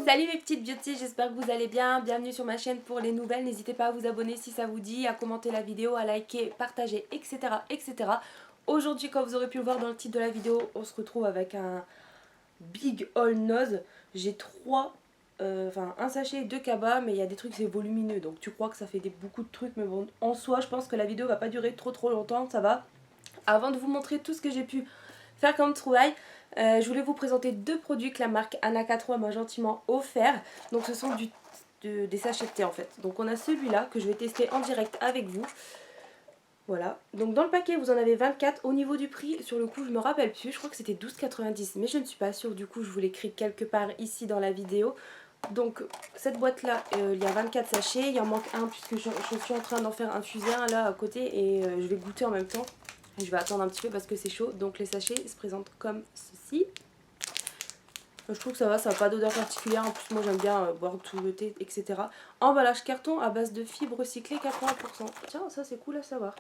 Salut mes petites beautés, j'espère que vous allez bien. Bienvenue sur ma chaîne pour les nouvelles. N'hésitez pas à vous abonner si ça vous dit, à commenter la vidéo, à liker, partager, etc. etc. Aujourd'hui, comme vous aurez pu le voir dans le titre de la vidéo, on se retrouve avec un Big All Nose. J'ai un sachet et 2 cabas, mais il y a des trucs c'est volumineux, donc tu crois que ça fait beaucoup de trucs, mais bon, en soi, je pense que la vidéo va pas durer trop longtemps, ça va. Avant de vous montrer tout ce que j'ai pu faire comme trouvaille, je voulais vous présenter deux produits que la marque Anaka 3 m'a gentiment offert. Donc ce sont des sachets de thé en fait. Donc on a celui-là que je vais tester en direct avec vous. Voilà, donc dans le paquet vous en avez 24. Au niveau du prix, sur le coup je me rappelle plus, je crois que c'était 12,90, mais je ne suis pas sûre, du coup je vous l'écris quelque part ici dans la vidéo. Donc cette boîte là, il y a 24 sachets, il en manque un puisque je suis en train d'en faire infuser un là à côté et je vais goûter en même temps. Et je vais attendre un petit peu parce que c'est chaud, donc les sachets se présentent comme ceci. Je trouve que ça va pas d'odeur particulière, en plus moi j'aime bien boire tout le thé, etc. Emballage carton à base de fibres recyclées 80%. Tiens, ça c'est cool à savoir.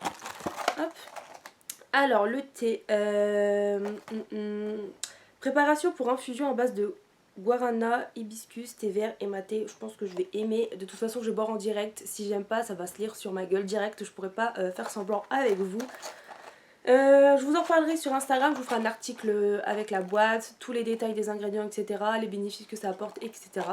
Hop. Alors le thé, préparation pour infusion à base de guarana, hibiscus, thé vert et maté. Je pense que je vais aimer. De toute façon je vais boire en direct. Si j'aime pas, ça va se lire sur ma gueule direct. Je pourrais pas faire semblant avec vous. Je vous en parlerai sur Instagram, je vous ferai un article avec la boîte, tous les détails des ingrédients, etc. Les bénéfices que ça apporte, etc.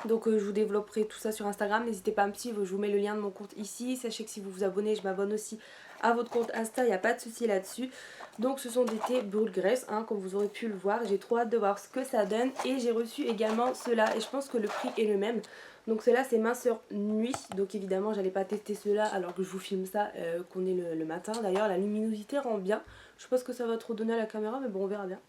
Donc je vous développerai tout ça sur Instagram, n'hésitez pas à me suivre, je vous mets le lien de mon compte ici. Sachez que si vous vous abonnez, je m'abonne aussi à votre compte Insta, il n'y a pas de souci là-dessus. Donc ce sont des thés brûle graisse, hein, comme vous aurez pu le voir. J'ai trop hâte de voir ce que ça donne. Et j'ai reçu également ceux-là, et je pense que le prix est le même. Donc ceux-là c'est minceur nuit, donc évidemment j'allais pas tester ceux-là alors que je vous filme ça qu'on est le matin. D'ailleurs la luminosité rend bien, je sais pas ce que ça va trop donner à la caméra mais bon on verra bien.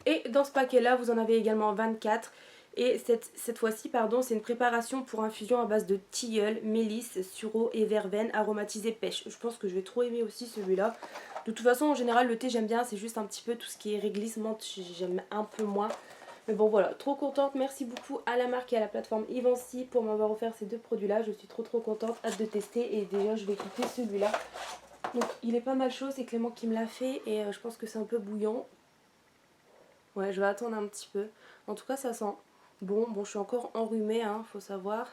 Et dans ce paquet là vous en avez également 24. Et cette fois-ci, pardon, c'est une préparation pour infusion à base de tilleul, mélisse, sureau et verveine aromatisé pêche. Je pense que je vais trop aimer aussi celui-là. De toute façon, en général, le thé j'aime bien, c'est juste un petit peu tout ce qui est réglisse, menthe, j'aime un peu moins. Mais bon voilà, trop contente, merci beaucoup à la marque et à la plateforme Ivancy pour m'avoir offert ces deux produits là. Je suis trop contente, hâte de tester et déjà je vais goûter celui-là. Donc il est pas mal chaud, c'est Clément qui me l'a fait et je pense que c'est un peu bouillant. Ouais, je vais attendre un petit peu. En tout cas ça sent bon, je suis encore enrhumée, hein, faut savoir.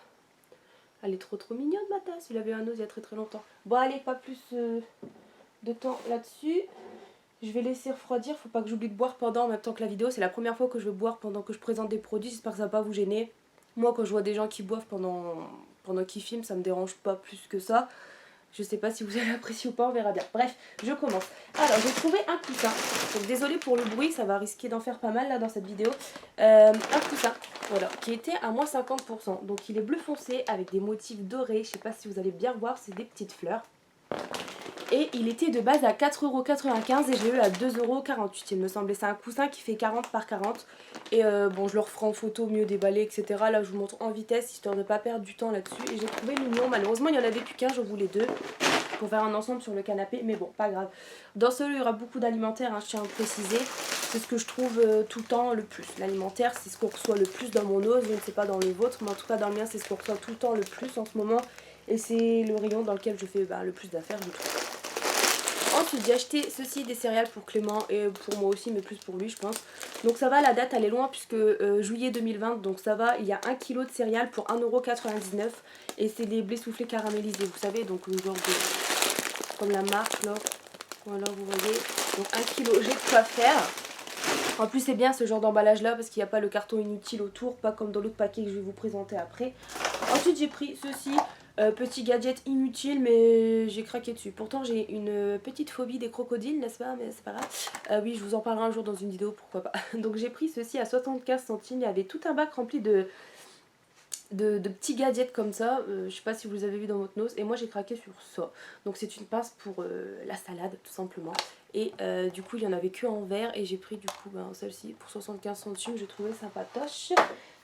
Elle est trop mignonne ma tasse, il avait un os il y a très longtemps. Bon allez, pas plus de temps là-dessus. Je vais laisser refroidir, faut pas que j'oublie de boire pendant en même temps que la vidéo. C'est la première fois que je vais boire pendant que je présente des produits, j'espère que ça va pas vous gêner. Moi quand je vois des gens qui boivent pendant qu'ils filment, ça me dérange pas plus que ça. Je sais pas si vous allez apprécier ou pas, on verra bien. Bref, je commence. Alors j'ai trouvé un coussin. Donc désolée pour le bruit, ça va risquer d'en faire pas mal là dans cette vidéo. Un coussin, voilà, qui était à moins 50%. Donc il est bleu foncé avec des motifs dorés. Je sais pas si vous allez bien voir, c'est des petites fleurs. Et il était de base à 4,95€ et j'ai eu à 2,48€. Il me semblait, c'est un coussin qui fait 40 par 40. Et bon, je le referai en photo, mieux déballé, etc. Là, je vous montre en vitesse, histoire de ne pas perdre du temps là-dessus. Et j'ai trouvé mignon. Malheureusement, il n'y en avait plus qu'un, je voulais deux pour faire un ensemble sur le canapé. Mais bon, pas grave. Dans celui-là, il y aura beaucoup d'alimentaire, hein, je tiens à le préciser. C'est ce que je trouve tout le temps le plus. L'alimentaire, c'est ce qu'on reçoit le plus dans mon os. Je ne sais pas dans le vôtre, mais en tout cas, dans le mien, c'est ce qu'on reçoit tout le temps le plus en ce moment. Et c'est le rayon dans lequel je fais le plus d'affaires, je trouve. Ensuite j'ai acheté ceci, des céréales pour Clément et pour moi aussi mais plus pour lui je pense. Donc ça va, la date elle est loin puisque juillet 2020, donc ça va, il y a 1 kg de céréales pour 1,99€ et c'est des blés soufflés caramélisés, vous savez, donc le genre de... comme la marque là, voilà vous voyez, donc 1 kg j'ai de quoi faire. En plus c'est bien ce genre d'emballage là parce qu'il n'y a pas le carton inutile autour, pas comme dans l'autre paquet que je vais vous présenter après. Ensuite j'ai pris ceci. Petit gadget inutile mais j'ai craqué dessus. Pourtant j'ai une petite phobie des crocodiles, n'est-ce pas? Mais c'est pas grave. Oui, je vous en parlerai un jour dans une vidéo, pourquoi pas. Donc j'ai pris ceci à 75 centimes. Il y avait tout un bac rempli de petits gadgets comme ça. Je sais pas si vous les avez vu dans votre nose. Et moi j'ai craqué sur ça. Donc c'est une pince pour la salade tout simplement. Et du coup il y en avait que en verre. Et j'ai pris du coup celle-ci pour 75 centimes. J'ai trouvé sympatoche.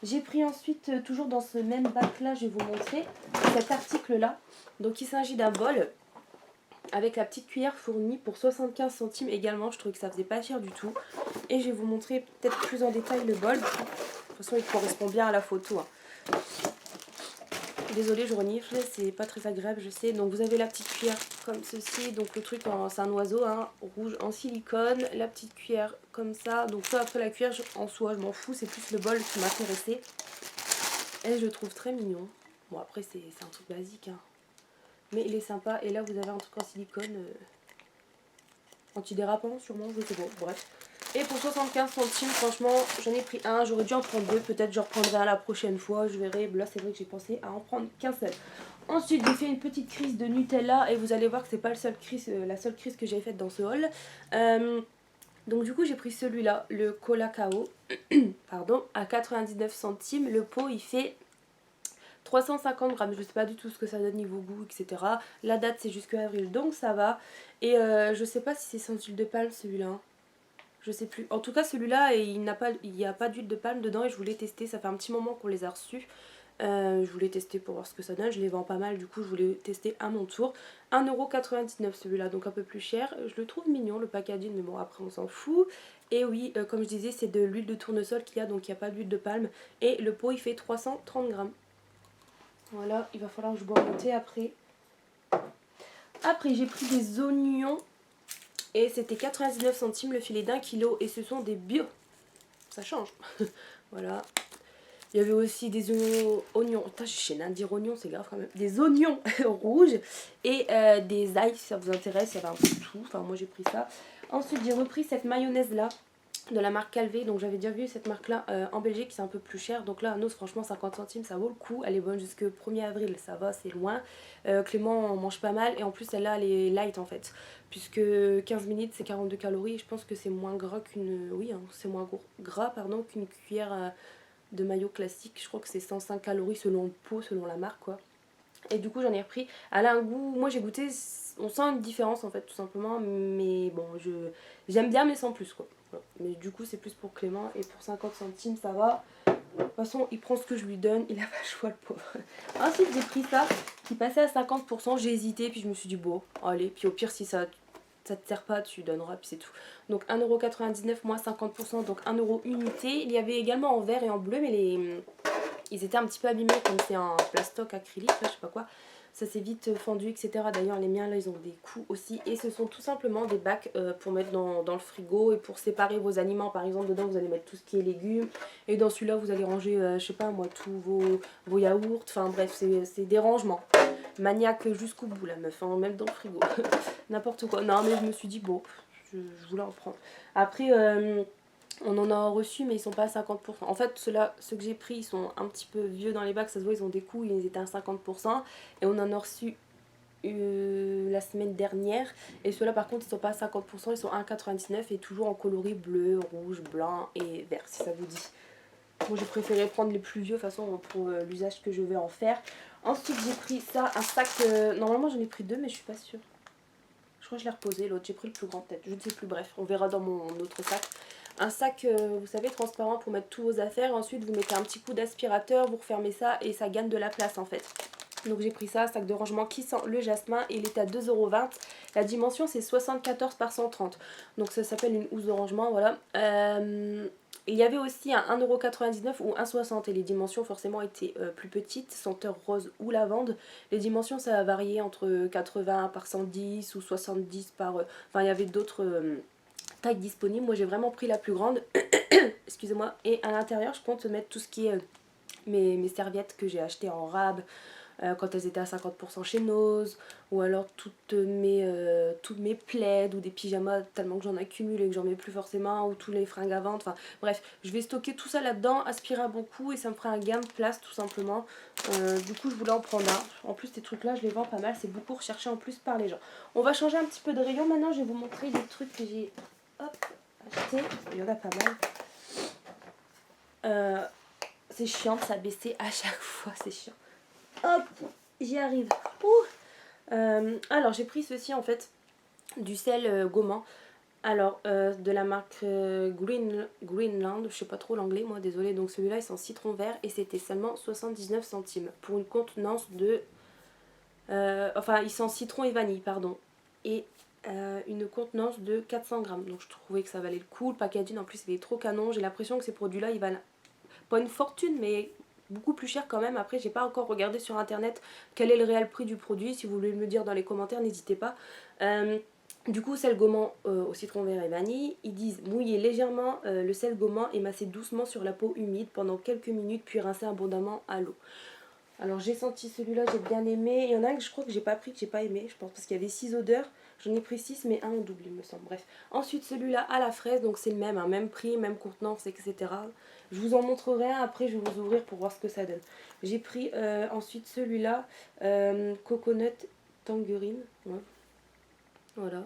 J'ai pris ensuite, toujours dans ce même bac là, je vais vous montrer cet article là. Donc il s'agit d'un bol avec la petite cuillère fournie pour 75 centimes également. Je trouvais que ça faisait pas cher du tout. Et je vais vous montrer peut-être plus en détail le bol. De toute façon il correspond bien à la photo, hein. Désolée, je renifle, c'est pas très agréable, je sais. Donc vous avez la petite cuillère comme ceci. Donc le truc, c'est un oiseau hein, rouge en silicone. La petite cuillère comme ça. Donc ça, après la cuillère en soi, je m'en fous. C'est plus le bol qui m'intéressait. Et je le trouve très mignon. Bon, après, c'est un truc basique. Hein. Mais il est sympa. Et là, vous avez un truc en silicone antidérapant, sûrement. Je sais pas. Bref. Et pour 75 centimes, franchement, j'en ai pris un. J'aurais dû en prendre deux. Peut-être j'en reprendrai un la prochaine fois. Je verrai. Là, c'est vrai que j'ai pensé à en prendre qu'un seul. Ensuite, j'ai fait une petite crise de Nutella. Et vous allez voir que c'est pas la seule crise que j'ai faite dans ce haul. Donc du coup, j'ai pris celui-là, le Colacao, pardon, à 99 centimes. Le pot, il fait 350 grammes. Je sais pas du tout ce que ça donne niveau goût, etc. La date, c'est jusqu'à avril, donc ça va. Et je sais pas si c'est sans huile de palme, celui-là. Je sais plus. En tout cas, celui-là, il n'y a pas d'huile de palme dedans et je voulais tester. Ça fait un petit moment qu'on les a reçus. Je voulais tester pour voir ce que ça donne. Je les vends pas mal, du coup, je voulais tester à mon tour. 1,99€ celui-là, donc un peu plus cher. Je le trouve mignon, le packaging, mais bon, après, on s'en fout. Et oui, comme je disais, c'est de l'huile de tournesol qu'il y a, donc il n'y a pas d'huile de palme. Et le pot, il fait 330 grammes. Voilà, il va falloir que je bois mon thé après. Après, j'ai pris des oignons. Et c'était 99 centimes le filet d'1 kg. Et ce sont des bio. Ça change. Voilà. Il y avait aussi des oignons. Putain, j'ai chaîné à dire oignons, c'est grave quand même. Des oignons rouges et des ails, si ça vous intéresse. Il y avait un peu de tout. Enfin, moi j'ai pris ça. Ensuite, j'ai repris cette mayonnaise là de la marque Calvé. Donc, j'avais déjà vu cette marque là en Belgique, c'est un peu plus cher. Donc, là, à Nos, franchement, 50 centimes, ça vaut le coup. Elle est bonne jusqu'au 1er avril, ça va, c'est loin. Clément en mange pas mal. Et en plus, celle-là, elle est light en fait. Puisque 15 minutes, c'est 42 calories. Je pense que c'est moins gras qu'une. Oui, hein, c'est moins gras, pardon, qu'une cuillère. De maillot classique, je crois que c'est 105 calories selon le pot, selon la marque quoi. Et du coup j'en ai repris. Elle a un goût, moi j'ai goûté, on sent une différence en fait tout simplement, mais bon j'aime bien mais sans plus quoi. Voilà. Mais du coup c'est plus pour Clément et pour 50 centimes ça va. De toute façon il prend ce que je lui donne, il a pas le choix le pauvre. Ensuite j'ai pris ça qui passait à 50%, j'ai hésité puis je me suis dit bon allez, puis au pire si ça te sert pas, tu donneras, puis c'est tout. Donc 1,99€ moins 50%, donc 1€ unité. Il y avait également en vert et en bleu, mais ils étaient un petit peu abîmés, comme c'est un plastoc acrylique, là, je sais pas quoi. Ça s'est vite fendu, etc. D'ailleurs, les miens, là, ils ont des coups aussi. Et ce sont tout simplement des bacs pour mettre dans le frigo et pour séparer vos aliments. Par exemple, dedans, vous allez mettre tout ce qui est légumes. Et dans celui-là, vous allez ranger, je sais pas moi, tous vos yaourts. Enfin bref, c'est des rangements. Maniaque jusqu'au bout, la meuf, hein, même dans le frigo. N'importe quoi. Non, mais je me suis dit, bon, je voulais en prendre. Après, on en a reçu, mais ils sont pas à 50%. En fait, ceux que j'ai pris, ils sont un petit peu vieux dans les bacs. Ça se voit, ils ont des coups, ils étaient à 50%. Et on en a reçu la semaine dernière. Et ceux-là, par contre, ils sont pas à 50%. Ils sont à 1,99€ et toujours en coloris bleu, rouge, blanc et vert, si ça vous dit. Moi, j'ai préféré prendre les plus vieux, de toute façon, pour l'usage que je vais en faire. Ensuite, j'ai pris ça, un sac. Normalement, j'en ai pris deux, mais je suis pas sûre. Je crois que je l'ai reposé, l'autre. J'ai pris le plus grand, peut-être. Je ne sais plus, bref, on verra dans mon autre sac. Un sac, vous savez, transparent pour mettre tous vos affaires. Ensuite, vous mettez un petit coup d'aspirateur, vous refermez ça et ça gagne de la place, en fait. Donc j'ai pris ça, sac de rangement qui sent le jasmin et il est à 2,20€. La dimension c'est 74 par 130. Donc ça s'appelle une housse de rangement, voilà. Il y avait aussi un 1,99€ ou 1,60€ et les dimensions forcément étaient plus petites, senteur rose ou lavande. Les dimensions ça a varié entre 80 par 110 ou 70 par... Enfin il y avait d'autres tailles disponibles. Moi j'ai vraiment pris la plus grande. Excusez-moi. Et à l'intérieur je compte mettre tout ce qui est mes serviettes que j'ai achetées en rab. Quand elles étaient à 50% chez Nose, ou alors toutes mes plaids ou des pyjamas tellement que j'en accumule et que j'en mets plus forcément, ou tous les fringues à vendre, enfin bref, je vais stocker tout ça là-dedans, aspirer à bon coup et ça me fera un gain de place tout simplement. Du coup je voulais en prendre un. En plus ces trucs là je les vends pas mal, c'est beaucoup recherché en plus par les gens. On va changer un petit peu de rayon maintenant, je vais vous montrer les trucs que j'ai acheté, il y en a pas mal. C'est chiant de s'abaisser à chaque fois, c'est chiant. Hop, j'y arrive. Alors j'ai pris ceci en fait, du sel gommant. Alors de la marque Greenland, je sais pas trop l'anglais moi, désolé. Donc celui-là il sent citron vert et c'était seulement 79 centimes pour une contenance de... enfin il sent citron et vanille, pardon. Et une contenance de 400 grammes. Donc je trouvais que ça valait le coup. Le packaging en plus il est trop canon. J'ai l'impression que ces produits-là ils valent pas une fortune mais... beaucoup plus cher quand même. Après j'ai pas encore regardé sur internet quel est le réel prix du produit. Si vous voulez me le dire dans les commentaires, n'hésitez pas. Du coup, sel gommant au citron vert et vanille. Ils disent mouiller légèrement le sel gommant et masser doucement sur la peau humide pendant quelques minutes puis rincer abondamment à l'eau. Alors j'ai senti celui-là, j'ai bien aimé. Il y en a un que je crois que j'ai pas pris, que j'ai pas aimé, je pense, parce qu'il y avait 6 odeurs. J'en ai pris 6 mais un en double il me semble. Bref. Ensuite celui-là à la fraise, donc c'est le même, hein, même prix, même contenance, etc. Je vous en montrerai un, après je vais vous ouvrir pour voir ce que ça donne. J'ai pris ensuite celui-là, coconut tangerine. Ouais. Voilà.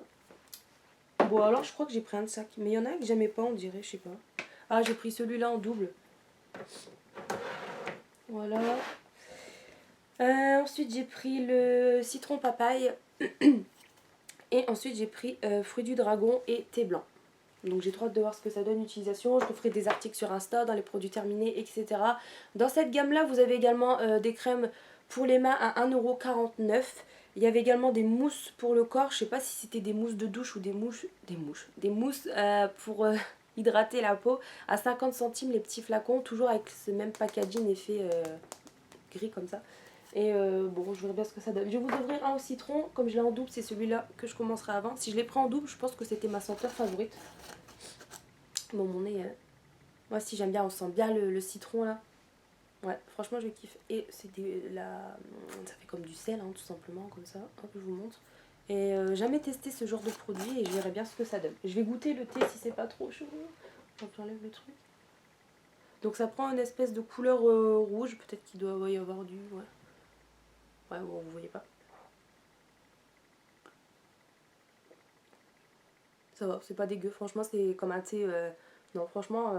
Bon alors je crois que j'ai pris un de sac, mais il y en a un que j'aimais pas on dirait, je sais pas. Ah j'ai pris celui-là en double. Voilà. Ensuite j'ai pris le citron papaye. Et ensuite j'ai pris fruits du dragon et thé blanc. Donc j'ai trop hâte de voir ce que ça donne l'utilisation. Je ferai des articles sur Insta, dans les produits terminés, etc. Dans cette gamme là vous avez également des crèmes pour les mains à 1,49 €. Il y avait également des mousses pour le corps. Je sais pas si c'était des mousses de douche ou des mousses pour hydrater la peau à 50 centimes les petits flacons. Toujours avec ce même packaging effet gris comme ça. Et bon, je verrai bien ce que ça donne. Je vais vous ouvrir un au citron. Comme je l'ai en double, c'est celui-là que je commencerai avant. Si je l'ai pris en double, je pense que c'était ma senteur favorite. Bon, mon nez... Moi, si j'aime bien, on sent bien le citron là. Ouais, franchement, je kiffe. Et c'est ça fait comme du sel, hein, tout simplement, comme ça. Hop, je vous montre. Et jamais testé ce genre de produit et je verrai bien ce que ça donne. Je vais goûter le thé si c'est pas trop chaud. Hop, j'enlève le truc. Donc ça prend une espèce de couleur rouge. Peut-être qu'il doit y avoir du... Ouais, bon, vous voyez pas. Ça va, c'est pas dégueu. Franchement, c'est comme un thé... Non, franchement...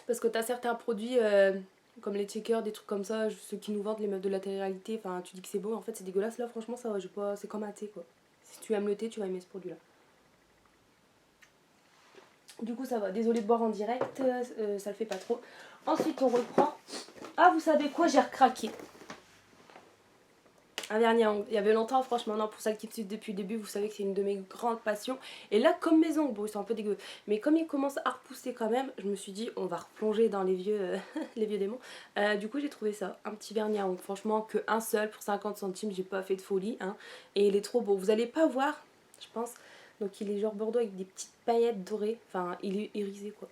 Parce que t'as certains produits... comme les checkers, des trucs comme ça, ceux qui nous vendent les meufs de la télé-réalité, enfin tu dis que c'est beau, en fait c'est dégueulasse. Là franchement ça va, c'est comme un thé quoi. Si tu aimes le thé, tu vas aimer ce produit là. Du coup ça va, désolé de boire en direct, ça le fait pas trop. Ensuite on reprend. Ah vous savez quoi, j'ai recraqué. Un vernis à ongles. Il y avait longtemps, franchement, non, pour celles qui me suivent depuis le début, vous savez que c'est une de mes grandes passions. Et là, comme mes ongles, bon, ils sont un peu dégueux, mais comme ils commencent à repousser quand même, je me suis dit, on va replonger dans les vieux, les vieux démons. Du coup, j'ai trouvé ça, un petit vernis à ongles. Franchement, que un seul pour 50 centimes, j'ai pas fait de folie. Hein. Et il est trop beau. Vous allez pas voir, je pense. Donc, il est genre bordeaux avec des petites paillettes dorées. Enfin, il est irisé, quoi.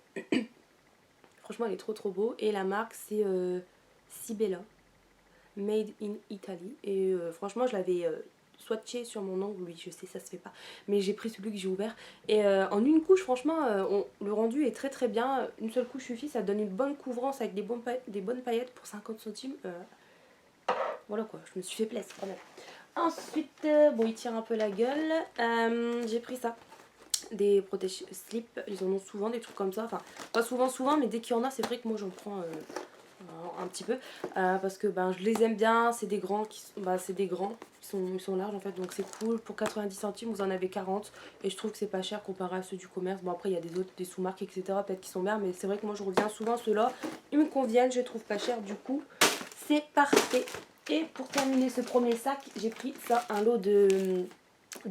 Franchement, il est trop trop beau. Et la marque, c'est Sibella. Made in Italy et franchement je l'avais swatché sur mon ongle, oui je sais ça se fait pas mais j'ai pris celui que j'ai ouvert et en une couche franchement le rendu est très très bien, une seule couche suffit, ça donne une bonne couvrance avec des bonnes paillettes pour 50 centimes voilà quoi, je me suis fait plaisir quand même. Ensuite bon il tire un peu la gueule, j'ai pris ça, des protège slip, ils en ont souvent des trucs comme ça, enfin pas souvent mais dès qu'il y en a c'est vrai que moi j'en prends un petit peu parce que ben je les aime bien, c'est des grands ils sont larges en fait, donc c'est cool. Pour 90 centimes vous en avez 40 et je trouve que c'est pas cher comparé à ceux du commerce. Bon après il y a des autres, des sous-marques etc, peut-être qui sont bien, mais c'est vrai que moi je reviens souvent ceux-là, ils me conviennent, je les trouve pas chers, du coup c'est parfait. Et pour terminer ce premier sac, j'ai pris ça, un lot de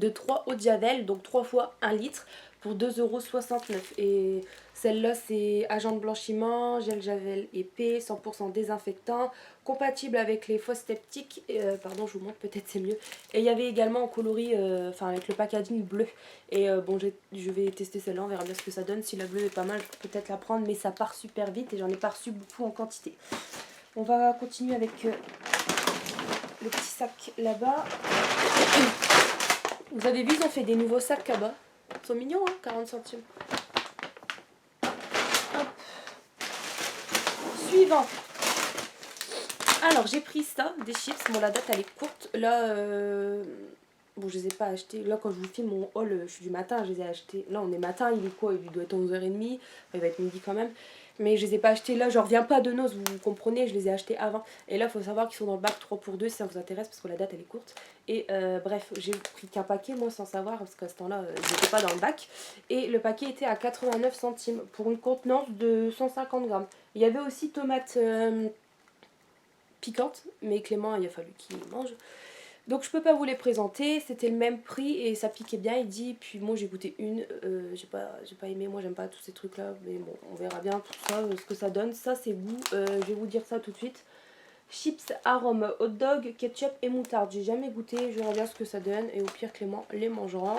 3 eau de javel, donc 3 fois 1 litre pour 2,69 €. Et celle-là c'est agent de blanchiment, gel javel épais, 100% désinfectant, compatible avec les fosses sceptiques, pardon je vous montre peut-être c'est mieux. Et il y avait également en coloris, enfin avec le packaging bleu. Et bon je vais tester celle-là, on verra bien ce que ça donne. Si la bleue est pas mal je peux peut-être la prendre, mais ça part super vite et j'en ai pas reçu beaucoup en quantité. On va continuer avec le petit sac là-bas. Vous avez vu, ils ont fait des nouveaux sacs là-bas. Ils sont mignons, hein, 40 centimes. Hop. Suivant. Alors, j'ai pris ça, des chips. Bon, la date, elle est courte. Là, bon, je les ai pas achetés. Là, quand je vous filme mon haul, je suis du matin, je les ai achetés. Là, on est matin, il est quoi? Il doit être 11h30. Enfin, il va être midi quand même. Mais je les ai pas achetés là, je reviens pas de noces, vous comprenez, je les ai achetés avant. Et là, il faut savoir qu'ils sont dans le bac 3 pour 2 si ça vous intéresse, parce que la date elle est courte. Et bref, j'ai pris qu'un paquet, moi sans savoir, parce qu'à ce temps-là, ils n'étaient pas dans le bac. Et le paquet était à 89 centimes pour une contenance de 150 grammes. Il y avait aussi tomates piquantes, mais Clément, il a fallu qu'il mange. Donc je peux pas vous les présenter, c'était le même prix et ça piquait bien, il dit. Puis moi j'ai goûté une, j'ai pas aimé, moi j'aime pas tous ces trucs là, mais bon on verra bien tout ça, ce que ça donne. Ça c'est goût, je vais vous dire ça tout de suite. Chips arôme hot dog, ketchup et moutarde. J'ai jamais goûté, je verrai bien ce que ça donne et au pire Clément les mangera.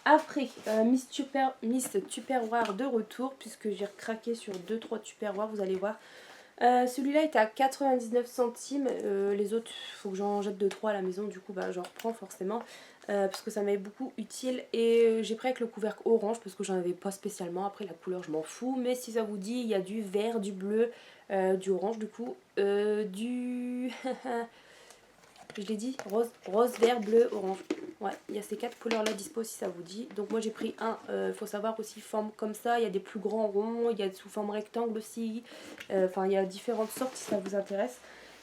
Après, Miss Tupperware de retour, puisque j'ai recraqué sur 2-3 Tupperware, vous allez voir. Celui-là était à 99 centimes, les autres il faut que j'en jette 2-3 à la maison, du coup bah, j'en reprends forcément. Parce que ça m'est beaucoup utile et j'ai pris avec le couvercle orange parce que j'en avais pas spécialement. Après la couleur je m'en fous, mais si ça vous dit il y a du vert, du bleu, du orange du coup, du... je l'ai dit, rose, vert, bleu, orange. Ouais, il y a ces 4 couleurs là dispo si ça vous dit. Donc moi j'ai pris un, faut savoir aussi forme comme ça, il y a des plus grands ronds, il y a sous forme rectangle aussi. Enfin il y a différentes sortes si ça vous intéresse.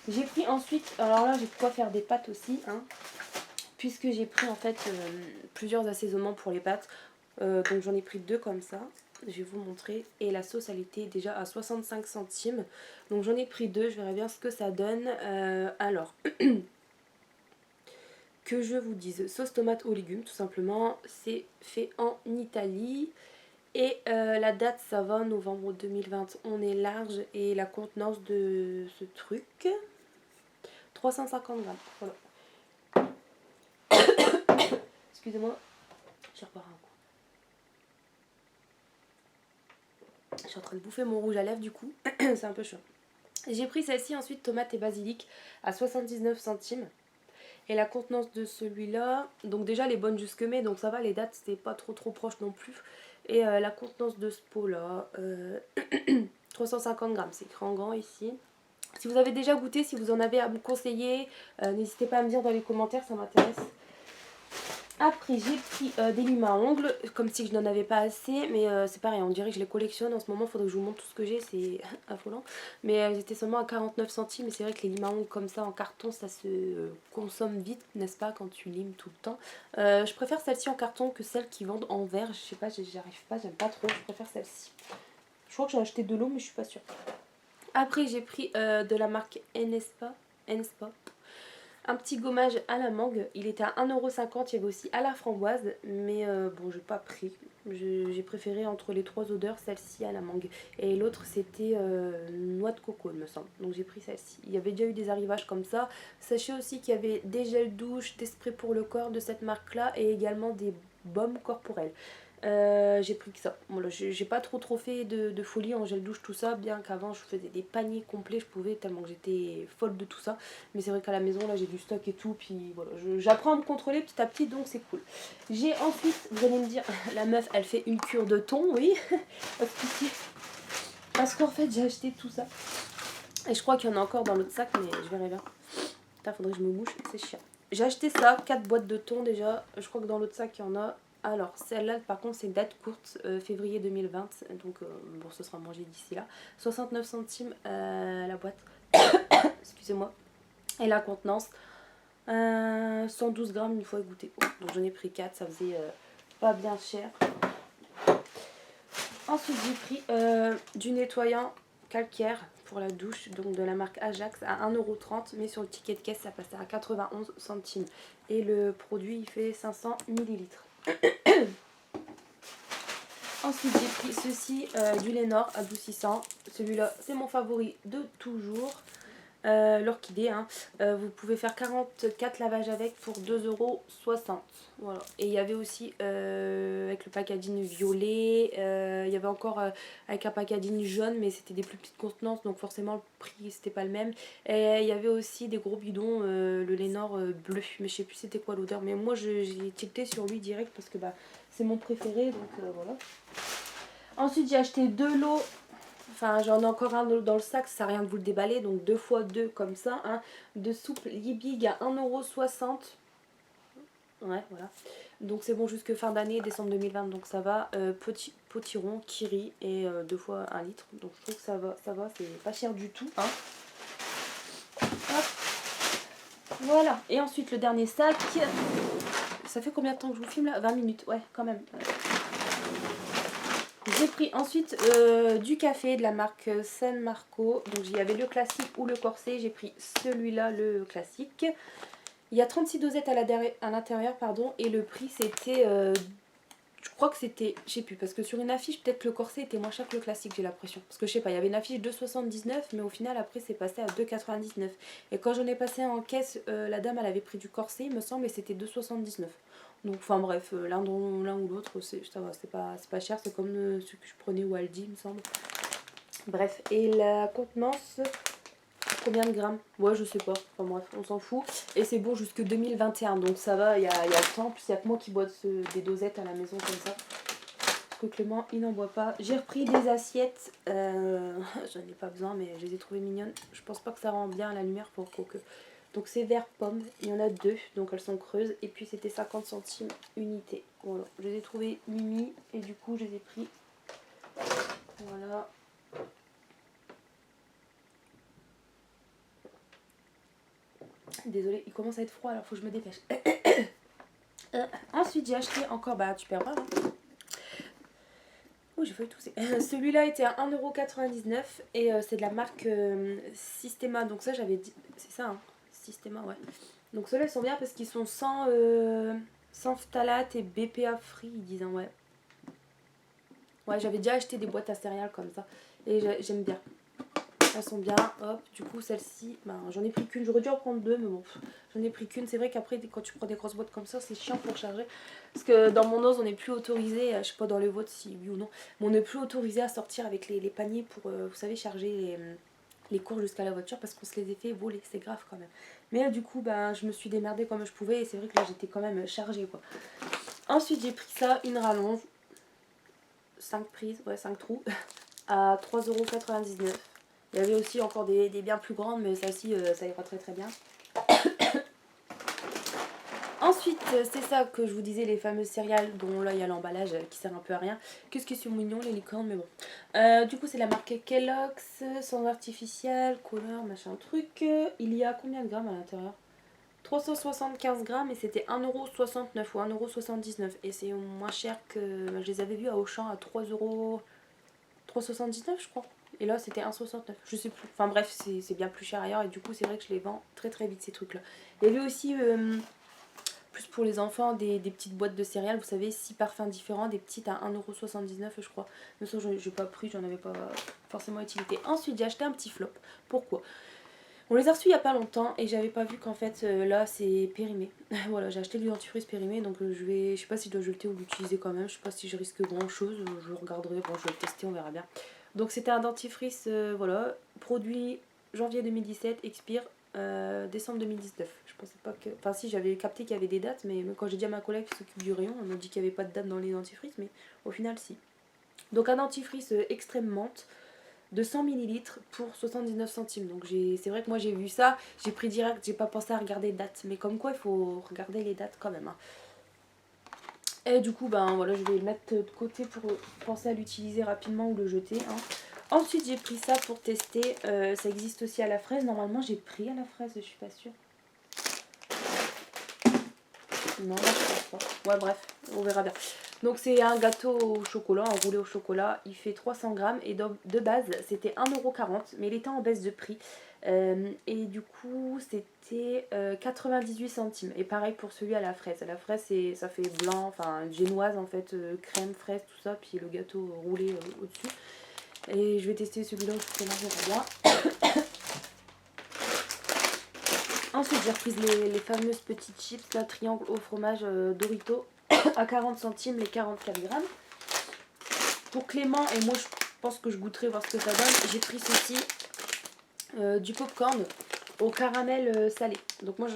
J'ai pris ensuite, alors là j'ai de quoi faire des pâtes aussi, hein, puisque j'ai pris en fait plusieurs assaisonnements pour les pâtes. Donc j'en ai pris 2 comme ça. Je vais vous montrer. Et la sauce elle était déjà à 65 centimes. Donc j'en ai pris 2, je verrai bien ce que ça donne. Alors... que je vous dise, sauce tomate aux légumes tout simplement, c'est fait en Italie et la date ça va, novembre 2020, on est large et la contenance de ce truc, 350 grammes, voilà. Excusez-moi, je repars un coup. Je suis en train de bouffer mon rouge à lèvres du coup, c'est un peu chaud. J'ai pris celle-ci ensuite, tomate et basilic à 79 centimes. Et la contenance de celui-là, donc déjà les bonnes jusque mai, donc ça va, les dates c'était pas trop proche non plus. Et la contenance de ce pot là, 350 grammes, c'est écrit en grand ici. Si vous avez déjà goûté, si vous en avez à me conseiller, n'hésitez pas à me dire dans les commentaires, ça m'intéresse. Après j'ai pris des limes à ongles, comme si je n'en avais pas assez, mais c'est pareil, on dirait que je les collectionne en ce moment, il faudrait que je vous montre tout ce que j'ai, c'est affolant. Mais elles étaient seulement à 49 centimes, et c'est vrai que les limes à ongles comme ça en carton, ça se consomme vite, n'est-ce pas, quand tu limes tout le temps. Je préfère celle-ci en carton que celles qui vendent en verre, je sais pas, j'y arrive pas, j'aime pas trop, je préfère celle-ci. Je crois que j'ai acheté de l'eau, mais je suis pas sûre. Après j'ai pris de la marque Enspa. Un petit gommage à la mangue, il était à 1,50€, il y avait aussi à la framboise, mais bon j'ai pas pris, j'ai préféré entre les 3 odeurs celle-ci à la mangue. Et l'autre c'était noix de coco il me semble, donc j'ai pris celle-ci. Il y avait déjà eu des arrivages comme ça. Sachez aussi qu'il y avait des gels douche, des sprays pour le corps de cette marque là et également des baumes corporels. J'ai pris que ça. Voilà, j'ai pas trop fait de folie en gel douche, tout ça. Bien qu'avant je faisais des paniers complets, je pouvais tellement que j'étais folle de tout ça. Mais c'est vrai qu'à la maison là j'ai du stock et tout. Puis voilà, j'apprends à me contrôler petit à petit donc c'est cool. J'ai ensuite, vous allez me dire, la meuf elle fait une cure de thon, oui. Parce qu'en fait j'ai acheté tout ça. Et je crois qu'il y en a encore dans l'autre sac, mais je verrai bien. Putain, faudrait que je me bouge, c'est chiant. J'ai acheté ça, 4 boîtes de thon déjà. Je crois que dans l'autre sac il y en a. Alors celle-là par contre c'est date courte, février 2020, donc bon ce sera mangé d'ici là. 69 centimes la boîte, excusez-moi. Et la contenance, 112 grammes une fois goûté. Oh, donc j'en ai pris 4, ça faisait pas bien cher. Ensuite j'ai pris du nettoyant calcaire pour la douche, donc de la marque Ajax à 1,30€, mais sur le ticket de caisse ça passait à 91 centimes. Et le produit il fait 500 ml. Ensuite j'ai pris ceci, du Lénor adoucissant. Celui-là c'est mon favori de toujours. L'orchidée, hein. Vous pouvez faire 44 lavages avec pour 2,60€. Voilà. Et il y avait aussi avec le packaging violet, il y avait encore avec un packaging jaune, mais c'était des plus petites contenances, donc forcément le prix c'était pas le même. Et il y avait aussi des gros bidons, le Lénor bleu, mais je sais plus c'était quoi l'odeur, mais moi j'ai tilté sur lui direct parce que bah, c'est mon préféré, donc voilà. Ensuite j'ai acheté de l'eau. Enfin, j'en ai encore un dans le sac, ça sert à rien de vous le déballer. Donc 2 x 2 comme ça. Hein, de soupe Liebig à 1,60€. Ouais, voilà. Donc c'est bon jusque fin d'année, décembre 2020. Donc ça va. Potiron, Kiri et 2 fois 1 litre. Donc je trouve que ça va. C'est pas cher du tout. Hein. Hop. Voilà. Et ensuite le dernier sac. Ça fait combien de temps que je vous filme là? 20 minutes. Ouais, quand même. J'ai pris ensuite du café de la marque San Marco. Donc il y avait le classique ou le corset. J'ai pris celui-là, le classique. Il y a 36 dosettes à l'intérieur, pardon. Et le prix c'était... je crois que c'était... Je sais plus, parce que sur une affiche, peut-être que le corset était moins cher que le classique, j'ai l'impression. Parce que je sais pas, il y avait une affiche 2,79, mais au final après c'est passé à 2,99. Et quand j'en ai passé en caisse, la dame elle avait pris du corset, il me semble, et c'était 2,79. Donc enfin bref, l'un ou l'autre, ça va, c'est pas cher, c'est comme ce que je prenais au Aldi, il me semble. Bref, et la contenance, combien de grammes? Ouais, je sais pas, enfin bref, on s'en fout. Et c'est bon jusque 2021, donc ça va, il y a le temps. Plus il y a que moi qui bois des dosettes à la maison comme ça. Parce que Clément, il n'en boit pas. J'ai repris des assiettes, j'en ai pas besoin, mais je les ai trouvées mignonnes. Je pense pas que ça rend bien à la lumière pour que... Donc c'est vert pomme, il y en a deux, donc elles sont creuses. Et puis c'était 50 centimes unité. Voilà, je les ai trouvées mimi et du coup je les ai pris. Voilà. Désolée, il commence à être froid, alors faut que je me dépêche. Ensuite j'ai acheté encore, bah tu perds pas hein. Oh j'ai failli tousser. Celui-là était à 1,99€ et c'est de la marque Systema. Donc ça j'avais dit, c'est ça hein, Systema ouais. Donc ceux-là ils sont bien parce qu'ils sont sans phtalate et BPA free ils disent hein, ouais. Ouais j'avais déjà acheté des boîtes à céréales comme ça et j'aime bien. Elles sont bien, hop, du coup celle-ci, ben, j'en ai pris qu'une, j'aurais dû en prendre deux mais bon, j'en ai pris qu'une. C'est vrai qu'après quand tu prends des grosses boîtes comme ça c'est chiant pour charger. Parce que dans mon ose on n'est plus autorisé, je sais pas dans les vôtres si oui ou non, mais on n'est plus autorisé à sortir avec les paniers pour, vous savez, charger les courses jusqu'à la voiture parce qu'on se les a fait voler, c'est grave quand même. Mais du coup ben, je me suis démerdée comme je pouvais et c'est vrai que là j'étais quand même chargée quoi. Ensuite j'ai pris ça, une rallonge, 5 prises, ouais 5 trous, à 3,99€. Il y avait aussi encore des bien plus grandes, mais celle-ci, ça ira très très bien. Ensuite, c'est ça que je vous disais, les fameuses céréales, dont là il y a l'emballage qui sert un peu à rien. Qu'est-ce qu'ils sont mignons, les licornes, mais bon. Du coup, c'est la marque Kellogg's, sans artificiel, couleur, machin truc. Il y a combien de grammes à l'intérieur? 375 grammes et c'était 1,69€ ou 1,79€. Et c'est moins cher que... Je les avais vus à Auchan à 3,79€ je crois. Et là c'était 1,69€, je sais plus. Enfin bref, c'est bien plus cher ailleurs et du coup c'est vrai que je les vends très très vite ces trucs là. Il y avait aussi, plus pour les enfants, des petites boîtes de céréales, vous savez, 6 parfums différents, des petites à 1,79€ je crois. Mais ça j'ai pas pris, j'en avais pas forcément utilité. Ensuite j'ai acheté un petit flop. Pourquoi? On les a reçus il y a pas longtemps et j'avais pas vu qu'en fait là c'est périmé. Voilà, j'ai acheté du dentifrice périmé donc je sais pas si je dois jeter ou l'utiliser quand même. Je sais pas si je risque grand chose, je regarderai, bon je vais le tester, on verra bien. Donc c'était un dentifrice, voilà, produit janvier 2017, expire décembre 2019. Je pensais pas que... Enfin si, j'avais capté qu'il y avait des dates, mais quand j'ai dit à ma collègue qui s'occupe du rayon, on m'a dit qu'il n'y avait pas de date dans les dentifrices, mais au final si. Donc un dentifrice extrême menthe de 100 ml pour 79 centimes. Donc c'est vrai que moi j'ai vu ça, j'ai pris direct, j'ai pas pensé à regarder les dates. Mais comme quoi il faut regarder les dates quand même. Hein. Et du coup ben voilà, je vais le mettre de côté pour penser à l'utiliser rapidement ou le jeter. Hein. Ensuite j'ai pris ça pour tester, ça existe aussi à la fraise. Normalement j'ai pris à la fraise, je suis pas sûre. Non, je pense pas. Ouais bref, on verra bien. Donc c'est un gâteau au chocolat, enroulé au chocolat, il fait 300 grammes et de base c'était 1,40€, mais il était en baisse de prix. Et du coup c'était 98 centimes. Et pareil pour celui à la fraise. À la fraise ça fait blanc, enfin génoise en fait, crème, fraise, tout ça, puis le gâteau roulé au-dessus. Et je vais tester celui-là au chocolat, on verra bien. Ensuite j'ai repris les fameuses petites chips, la triangle au fromage Dorito à 40 centimes les 44 grammes. Pour Clément et moi je pense que je goûterai voir ce que ça donne. J'ai pris ceci, du popcorn au caramel salé. Donc moi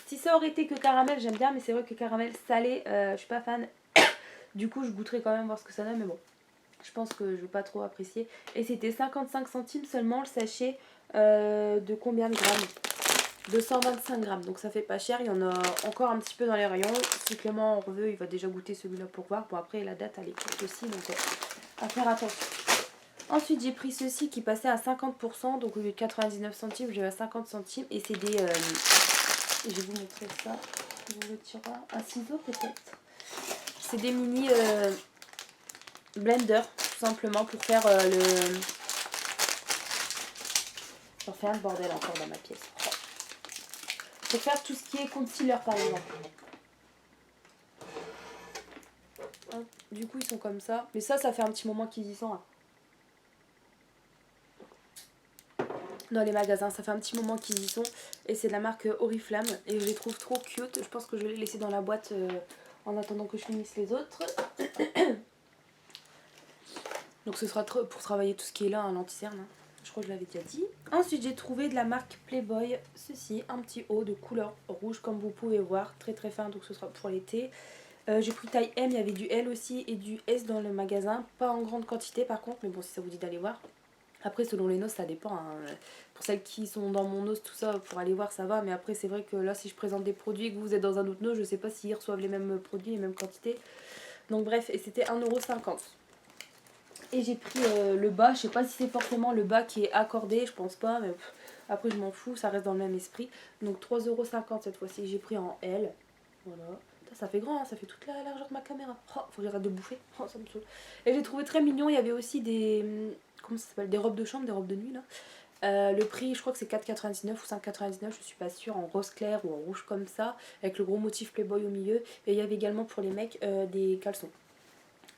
si ça aurait été que caramel j'aime bien, mais c'est vrai que caramel salé je suis pas fan. Du coup je goûterai quand même voir ce que ça donne, mais bon je pense que je vais pas trop apprécier. Et c'était 55 centimes seulement le sachet de combien de grammes? 225 grammes, donc ça fait pas cher. Il y en a encore un petit peu dans les rayons. Si Clément en veut, il va déjà goûter celui-là pour voir. Bon, après, la date elle est courte aussi, donc à faire attention. Ensuite, j'ai pris ceci qui passait à 50%, donc au lieu de 99 centimes, j'ai eu à 50 centimes. Et c'est des. Je vais vous montrer ça. Je vous le tire un ciseau peut-être. C'est des mini. blender tout simplement pour faire J'en fais un bordel encore dans ma pièce. Pour faire tout ce qui est concealer par exemple. Du coup ils sont comme ça. Mais ça fait un petit moment qu'ils y sont. Hein. Dans les magasins, ça fait un petit moment qu'ils y sont. Et c'est de la marque Oriflamme. Et je les trouve trop cute. Je pense que je vais les laisser dans la boîte en attendant que je finisse les autres. Donc ce sera pour travailler tout ce qui est là, un anti-cerne. Hein. Je crois que je l'avais déjà dit. Ensuite j'ai trouvé de la marque Playboy. Ceci, un petit haut de couleur rouge comme vous pouvez voir. Très très fin, donc ce sera pour l'été. J'ai pris taille M, il y avait du L aussi et du S dans le magasin. Pas en grande quantité par contre, mais bon si ça vous dit d'aller voir. Après selon les noces ça dépend. Hein. Pour celles qui sont dans mon os, tout ça, pour aller voir ça va. Mais après c'est vrai que là si je présente des produits et que vous êtes dans un autre nos, je sais pas s'ils reçoivent les mêmes produits, les mêmes quantités. Donc bref, et c'était 1,50 €. Et j'ai pris le bas, je sais pas si c'est forcément le bas qui est accordé, je pense pas, mais après je m'en fous, ça reste dans le même esprit. Donc 3,50 € cette fois-ci, j'ai pris en L. Voilà. Ça fait grand, hein, ça fait toute la largeur de ma caméra. Oh, faut que j'arrête de bouffer, oh, ça me saoule. Et j'ai trouvé très mignon, il y avait aussi des. Comment ça s'appelle, des robes de chambre, des robes de nuit là. Le prix, je crois que c'est 4,99 € ou 5,99 €, je suis pas sûre, en rose clair ou en rouge comme ça, avec le gros motif Playboy au milieu. Et il y avait également pour les mecs des caleçons.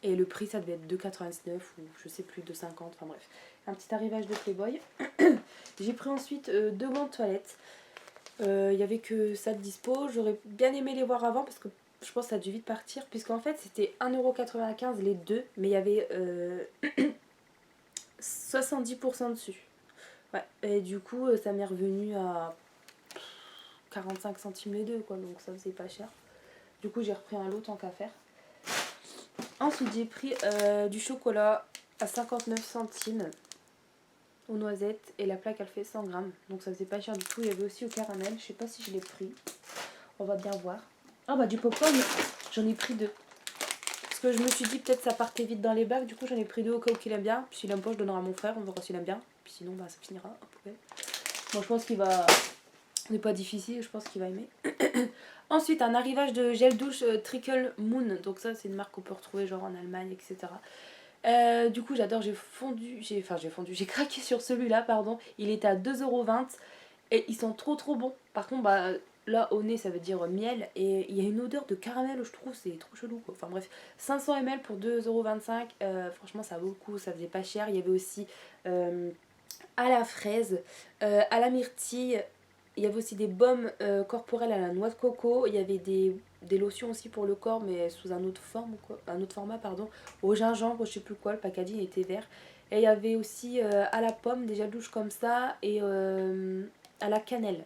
Et le prix ça devait être 2,99 € ou je sais plus, 2,50 €, enfin bref. Un petit arrivage de Playboy. J'ai pris ensuite 2 gants de toilette. Il n'y avait que ça de dispo. J'aurais bien aimé les voir avant parce que je pense que ça a dû vite partir. Puisqu'en fait c'était 1,95 € les deux. Mais il y avait 70% dessus. Ouais. Et du coup ça m'est revenu à 45 centimes les deux quoi. Donc ça faisait pas cher. Du coup j'ai repris un lot tant qu'à faire. Ensuite j'ai pris du chocolat à 59 centimes aux noisettes et la plaque elle fait 100 grammes. Donc ça faisait pas cher du tout. Il y avait aussi au caramel. Je sais pas si je l'ai pris. On va bien voir. Ah bah du popcorn, j'en ai pris 2. Parce que je me suis dit peut-être ça partait vite dans les bacs. Du coup j'en ai pris 2 au cas où il aime bien. Puis s'il aime pas je donnerai à mon frère. On verra s'il aime bien. Puis sinon bah ça finira à poubelle. Bon je pense qu'il va... Ce n'est pas difficile. Je pense qu'il va aimer. Ensuite un arrivage de gel douche Trickle Moon. Donc ça c'est une marque qu'on peut retrouver genre en Allemagne etc. Du coup j'adore, j'ai craqué sur celui-là, pardon. Il était à 2,20 € et ils sont trop trop bons. Par contre, bah là au nez ça veut dire miel et il y a une odeur de caramel, je trouve, c'est trop chelou quoi. Enfin bref, 500 ml pour 2,25 €, franchement ça vaut le coup, ça faisait pas cher. Il y avait aussi à la fraise, à la myrtille. Il y avait aussi des baumes corporels à la noix de coco. Il y avait des lotions aussi pour le corps, mais sous un autre format, pardon. Au gingembre, je sais plus quoi, le packaging était vert. Et il y avait aussi à la pomme, des gels douche comme ça, et à la cannelle.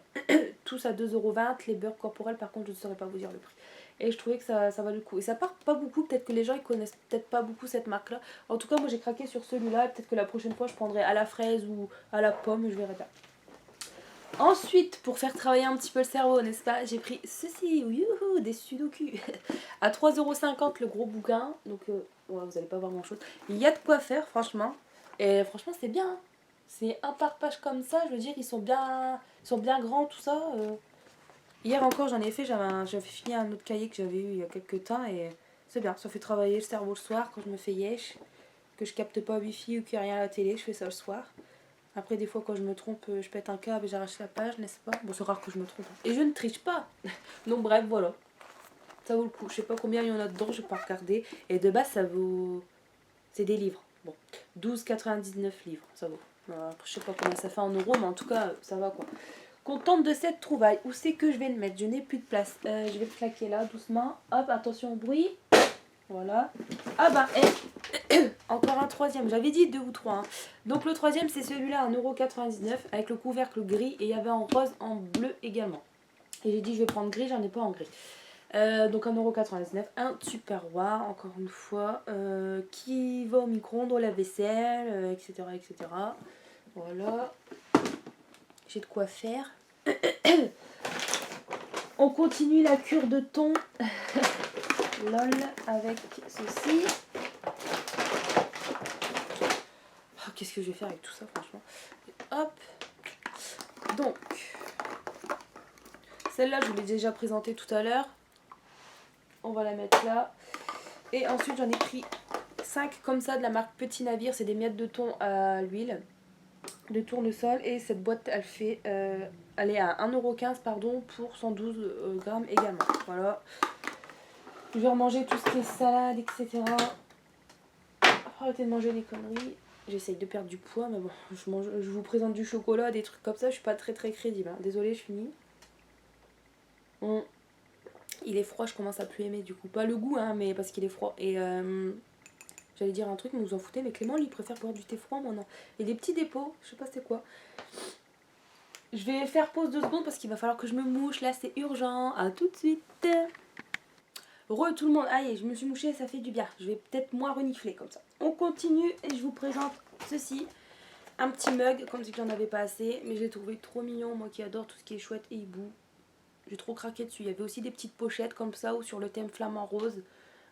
Tous à 2,20 €. Les beurres corporels, par contre, je ne saurais pas vous dire le prix. Et je trouvais que ça valait le coup. Et ça part pas beaucoup, peut-être que les gens ils connaissent peut-être pas beaucoup cette marque-là. En tout cas, moi j'ai craqué sur celui-là. Peut-être que la prochaine fois je prendrai à la fraise ou à la pomme, je verrai bien. Ensuite, pour faire travailler un petit peu le cerveau, n'est-ce pas, j'ai pris ceci, youhou, des sudoku, à 3,50 € le gros bouquin. Donc, ouais, vous n'allez pas voir grand-chose. Il y a de quoi faire, franchement. Et franchement, c'est bien. Hein. C'est un par page comme ça, je veux dire, ils sont bien grands, tout ça. Hier encore, j'en ai fait, j'avais fini un autre cahier que j'avais eu il y a quelques temps. Et c'est bien, ça fait travailler le cerveau le soir quand je me fais yesh, que je capte pas wifi ou qu'il n'y a rien à la télé, je fais ça le soir. Après, des fois, quand je me trompe, je pète un câble et j'arrache la page, n'est-ce pas? Bon, c'est rare que je me trompe. Et je ne triche pas. Donc, bref, voilà. Ça vaut le coup. Je sais pas combien il y en a dedans, je vais pas regarder. Et de base, ça vaut... C'est des livres. Bon, 12,99 livres, ça vaut. Après, je sais pas combien ça fait en euros, mais en tout cas, ça va quoi. Contente de cette trouvaille. Où c'est que je vais le mettre? Je n'ai plus de place. Je vais le claquer là, doucement. Hop, attention au bruit. Voilà. Ah bah, encore un troisième. J'avais dit 2 ou 3. Hein. Donc le troisième, c'est celui-là, 1,99 € avec le couvercle gris. Et il y avait en rose, en bleu également. Et j'ai dit, je vais prendre gris, j'en ai pas en gris. Donc 1,99 €. Un tupperware, encore une fois. Qui va au micro-ondes, au lave-vaisselle, etc., etc. Voilà. J'ai de quoi faire. On continue la cure de thon. Lol, avec ceci. Oh, qu'est-ce que je vais faire avec tout ça, franchement. Hop. Donc, celle-là, je vous l'ai déjà présentée tout à l'heure. On va la mettre là. Et ensuite, j'en ai pris 5 comme ça de la marque Petit Navire, c'est des miettes de thon à l'huile de tournesol et cette boîte elle fait elle est à 1,15€ pardon pour 112 grammes également. Voilà. Je vais remanger tout ce qui est salade, etc. Arrêtez de manger des conneries. J'essaye de perdre du poids, mais bon, je vous présente du chocolat, des trucs comme ça, je suis pas très crédible. Hein. Désolée, je finis. Bon. Il est froid, je commence à plus aimer du coup. Pas le goût, hein, mais parce qu'il est froid. Et j'allais dire un truc, mais vous en foutez, mais Clément, lui, il préfère boire du thé froid, moi non. Et des petits dépôts, je sais pas c'est quoi. Je vais faire pause 2 secondes parce qu'il va falloir que je me mouche. Là, c'est urgent. À tout de suite. Re tout le monde. Aïe, je me suis mouchée, ça fait du bien. Je vais peut-être moins renifler comme ça. On continue et je vous présente ceci. Un petit mug, comme si j'en avais pas assez. Mais je l'ai trouvé trop mignon, moi qui adore tout ce qui est chouette et hibou. J'ai trop craqué dessus. Il y avait aussi des petites pochettes comme ça ou sur le thème flamant rose.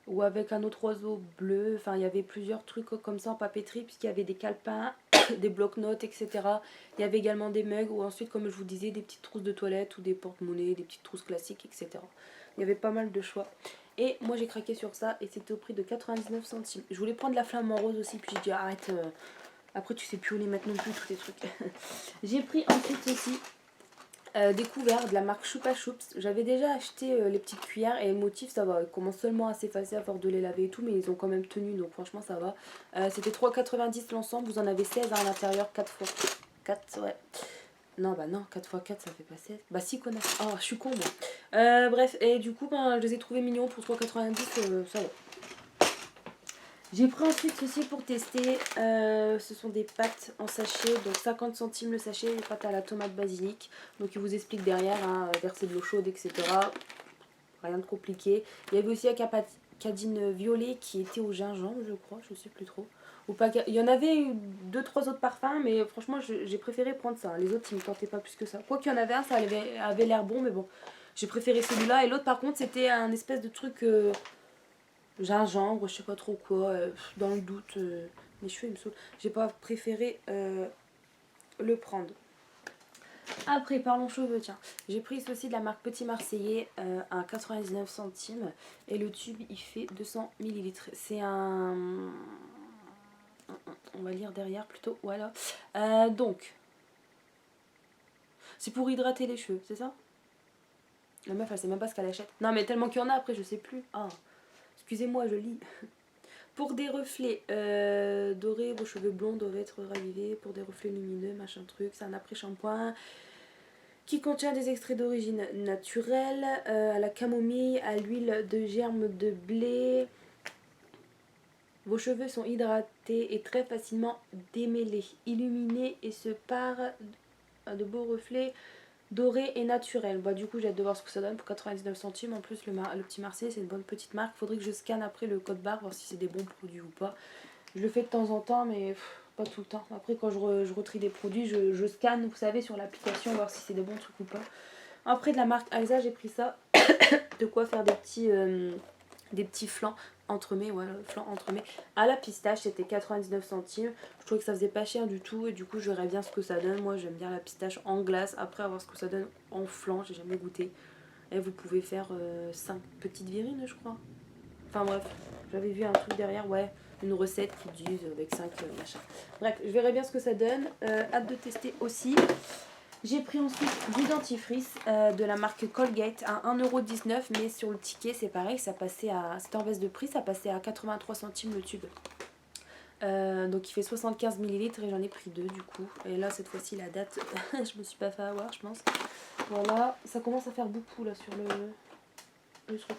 Ou avec un autre oiseau bleu. Enfin, il y avait plusieurs trucs comme ça en papeterie puisqu'il y avait des calepins, des blocs-notes, etc. Il y avait également des mugs ou ensuite, comme je vous disais, des petites trousses de toilette ou des porte-monnaies, des petites trousses classiques, etc. Il y avait pas mal de choix. Et moi j'ai craqué sur ça et c'était au prix de 99 centimes. Je voulais prendre la flamme en rose aussi puis j'ai dit arrête, après tu sais plus où les mettre non plus tous tes trucs. J'ai pris ensuite aussi des couverts de la marque Choupa Choups. J'avais déjà acheté les petites cuillères et le motif ça va, il commence seulement à s'effacer à force de les laver et tout mais ils ont quand même tenu donc franchement ça va. C'était 3,90 l'ensemble, vous en avez 16 à l'intérieur, 4 fois 4 ouais. Non, bah non, 4 x 4 ça fait pas 16. Bah si, connasse. Oh, je suis con, moi. Bref, et du coup, ben, je les ai trouvés mignons pour 3,90, ça va. J'ai pris ensuite ceci pour tester. Ce sont des pâtes en sachet, donc 50 centimes le sachet, des pâtes à la tomate basilic. Donc il vous explique derrière, hein, verser de l'eau chaude, etc. Rien de compliqué. Il y avait aussi la cadine violet qui était au gingembre, je crois, je sais plus trop. Ou pas, il y en avait 2-3 autres parfums, mais franchement j'ai préféré prendre ça. Les autres ils me tentaient pas plus que ça. Quoi qu'il y en avait un, ça avait l'air bon, mais bon, j'ai préféré celui-là. Et l'autre par contre c'était un espèce de truc gingembre, je sais pas trop quoi, dans le doute. Mes cheveux ils me saoulent. J'ai pas préféré le prendre. Après, parlons cheveux, tiens. J'ai pris ceci de la marque Petit Marseillais à 99 centimes. Et le tube, il fait 200 ml. C'est un... On va lire derrière plutôt, voilà. Donc, c'est pour hydrater les cheveux, c'est ça? La meuf, elle sait même pas ce qu'elle achète. Non, mais tellement qu'il y en a après, je sais plus. Ah, excusez-moi, je lis. Pour des reflets dorés, vos cheveux blonds doivent être ravivés. Pour des reflets lumineux, machin truc. C'est un après-shampoing qui contient des extraits d'origine naturelle, à la camomille, à l'huile de germe de blé. Vos cheveux sont hydratés et très facilement démêlés, illuminés et se parent de beaux reflets dorés et naturels. Bah, du coup j'ai hâte de voir ce que ça donne pour 99 centimes. En plus le petit Marseille c'est une bonne petite marque. Faudrait que je scanne après le code barre, voir si c'est des bons produits ou pas. Je le fais de temps en temps mais pas tout le temps. Après quand je retrie des produits je scanne, vous savez, sur l'application, voir si c'est des bons trucs ou pas. Après de la marque Alza j'ai pris ça. De quoi faire des petits flancs entremets, ouais, flancs entremets à la pistache, c'était 99 centimes. Je trouvais que ça faisait pas cher du tout et du coup je verrais bien ce que ça donne. Moi j'aime bien la pistache en glace, après avoir ce que ça donne en flan, j'ai jamais goûté. Et vous pouvez faire 5 petites virines je crois. Enfin bref, j'avais vu un truc derrière, ouais, une recette qui disent avec 5 machins. Bref, je verrai bien ce que ça donne, hâte de tester aussi. J'ai pris ensuite du dentifrice de la marque Colgate à 1,19€, mais sur le ticket c'est pareil, ça passait à, c'était en baisse de prix, ça passait à 83 centimes le tube. Donc il fait 75 ml et j'en ai pris 2 du coup. Et là cette fois-ci la date, je me suis pas fait avoir je pense. Voilà, ça commence à faire beaucoup là sur le truc.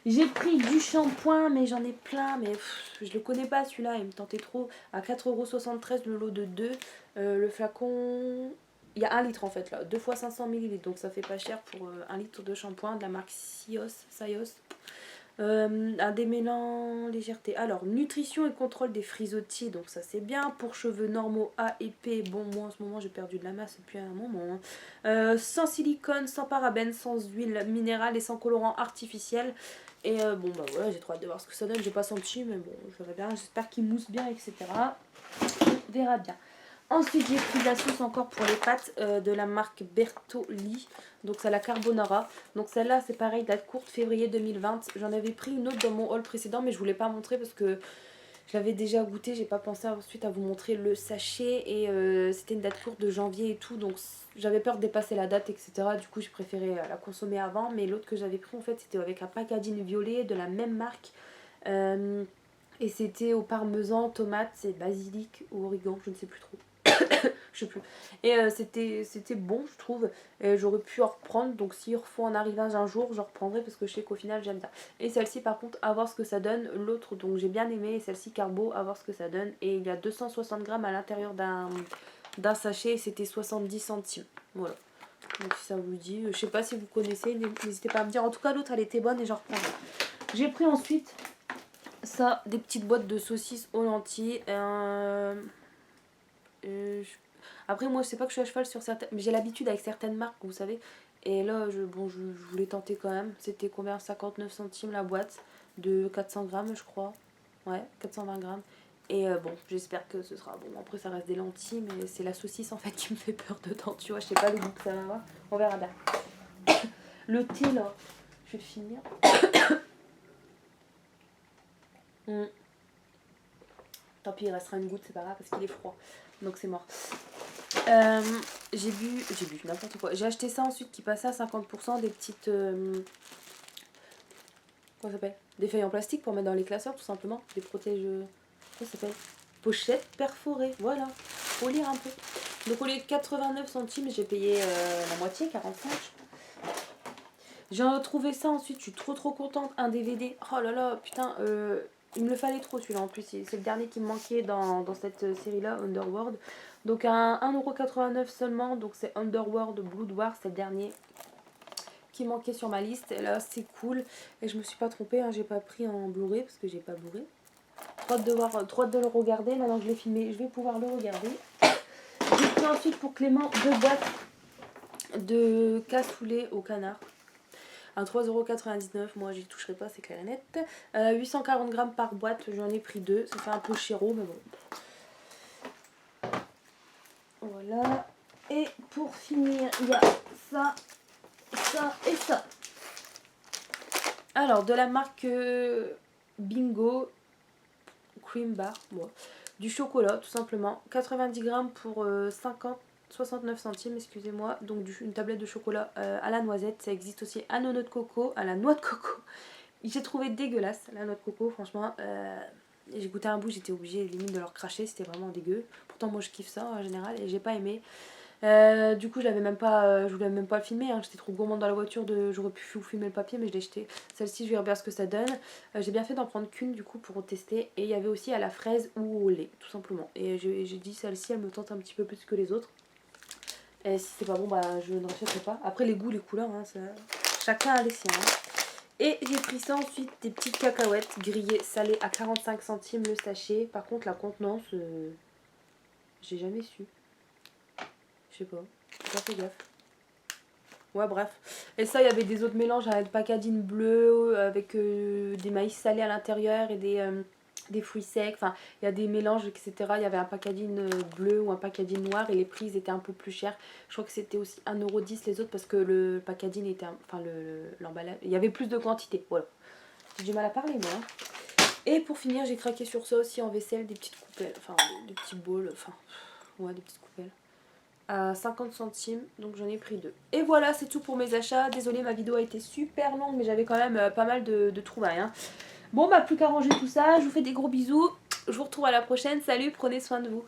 J'ai pris du shampoing mais j'en ai plein, mais je le connais pas celui-là, il me tentait trop. À 4,73€ le lot de 2, le flacon... Il y a 1 litre en fait là, 2 fois 500 ml, donc ça fait pas cher pour 1 litre de shampoing de la marque Sios. Un démêlant légèreté. Alors, nutrition et contrôle des frisottis, donc ça c'est bien. Pour cheveux normaux A et P, bon moi en ce moment j'ai perdu de la masse depuis un moment. Hein. Sans silicone, sans parabènes, sans huile minérale et sans colorant artificiel. Et bon bah voilà, j'ai trop hâte de voir ce que ça donne, j'ai pas senti mais bon je verrai bien, j'espère qu'il mousse bien etc. On verra bien. Ensuite j'ai pris de la sauce encore pour les pâtes de la marque Bertolli. Donc c'est la carbonara. Donc celle-là c'est pareil, date courte, février 2020. J'en avais pris une autre dans mon haul précédent mais je voulais pas montrer parce que Je l'avais déjà goûté, j'ai pas pensé ensuite à vous montrer le sachet. Et c'était une date courte de janvier et tout, donc j'avais peur de dépasser la date, etc. Du coup j'ai préféré la consommer avant. Mais l'autre que j'avais pris en fait c'était avec un packaging violet de la même marque. Et c'était au parmesan, tomate et basilic ou origan, je ne sais plus trop. Je sais plus. Et c'était bon, je trouve. Et j'aurais pu en reprendre. Donc s'il refont en arrivage un jour, j'en reprendrai parce que je sais qu'au final j'aime ça. Et celle-ci par contre, à voir ce que ça donne. L'autre, donc j'ai bien aimé. Et celle-ci Carbo, à voir ce que ça donne. Et il y a 260 grammes à l'intérieur d'un sachet. Et c'était 70 centimes. Voilà. Donc si ça vous dit, je sais pas si vous connaissez, n'hésitez pas à me dire. En tout cas l'autre elle était bonne et j'en reprendrai. J'ai pris ensuite ça, des petites boîtes de saucisses aux lentilles. Après moi je sais pas que je suis à cheval sur certaines, mais j'ai l'habitude avec certaines marques vous savez. Et là je voulais tenter quand même. C'était combien? 59 centimes la boîte de 400 grammes je crois. Ouais, 420 grammes. Et bon, j'espère que ce sera bon. Après ça reste des lentilles, mais c'est la saucisse en fait qui me fait peur dedans, tu vois. Je sais pas le goût que ça va avoir. On verra bien. Le thé là, je vais le finir. Tant pis, il restera une goutte, c'est pas grave parce qu'il est froid. Donc c'est mort. J'ai bu n'importe quoi. J'ai acheté ça ensuite qui passait à 50%, des petites... comment ça s'appelle? Des feuilles en plastique pour mettre dans les classeurs tout simplement. Des protège... comment ça s'appelle? Pochettes perforées, voilà. Faut lire un peu. Donc au lieu de 89 centimes, j'ai payé la moitié, 45 je crois. J'ai retrouvé ça ensuite, je suis trop contente. Un DVD, oh là là, putain, il me le fallait trop celui-là en plus. C'est le dernier qui me manquait dans cette série-là, Underworld. Donc à 1,89€ seulement, donc c'est Underworld Blood War, c'est le dernier qui manquait sur ma liste. Et là c'est cool. Et je me suis pas trompée, hein, j'ai pas pris en Blu-ray parce que j'ai pas Blu-ray. Trop hâte de le regarder, maintenant que je l'ai filmé, je vais pouvoir le regarder. J'ai pris ensuite pour Clément 2 boîtes de cassoulet au canard. Un 3,99€, moi j'y toucherai pas, c'est clair et net. 840 grammes par boîte, j'en ai pris 2. Ça fait un peu chéro, mais bon. Voilà. Et pour finir, il y a ça, ça et ça. Alors, de la marque Bingo Cream Bar, bon. Du chocolat, tout simplement. 90 grammes pour 69 centimes, excusez-moi. Donc une tablette de chocolat à la noisette. Ça existe aussi à la noix de coco. J'ai trouvé dégueulasse la noix de coco, franchement. J'ai goûté un bout, j'étais obligée limite de leur cracher, c'était vraiment dégueu. Pourtant moi je kiffe ça en général et j'ai pas aimé. Du coup je voulais même pas le filmer, hein. J'étais trop gourmande dans la voiture, j'aurais pu vous filmer le papier mais je l'ai jeté. Celle-ci je vais regarder ce que ça donne. J'ai bien fait d'en prendre qu'une du coup pour tester. Et il y avait aussi à la fraise ou au lait tout simplement. Et j'ai dit celle-ci elle me tente un petit peu plus que les autres. Et si c'est pas bon bah je ne rachèterai pas. Après les goûts, les couleurs, hein, chacun a les siens. Hein. Et j'ai pris ça ensuite, des petites cacahuètes grillées salées à 45 centimes le sachet. Par contre la contenance, j'ai jamais su. Je sais pas, j'ai pas fait gaffe. Ouais bref. Et ça il y avait des autres mélanges avec packaging bleu, avec des maïs salés à l'intérieur et des fruits secs. Enfin il y a des mélanges etc. Il y avait un packaging bleu ou un packaging noir et les prix étaient un peu plus chers. Je crois que c'était aussi 1,10€ les autres parce que le packaging était... Enfin l'emballage... Il y avait plus de quantité, voilà. J'ai du mal à parler moi. Hein. Et pour finir j'ai craqué sur ça aussi en vaisselle, des petites coupelles. Enfin des petits bols, enfin... Ouais des petites coupelles. À 50 centimes, donc j'en ai pris 2. Et voilà, c'est tout pour mes achats. Désolée, ma vidéo a été super longue, mais j'avais quand même pas mal de trouvailles. Hein. Bon, bah plus qu'à ranger tout ça. Je vous fais des gros bisous. Je vous retrouve à la prochaine. Salut, prenez soin de vous.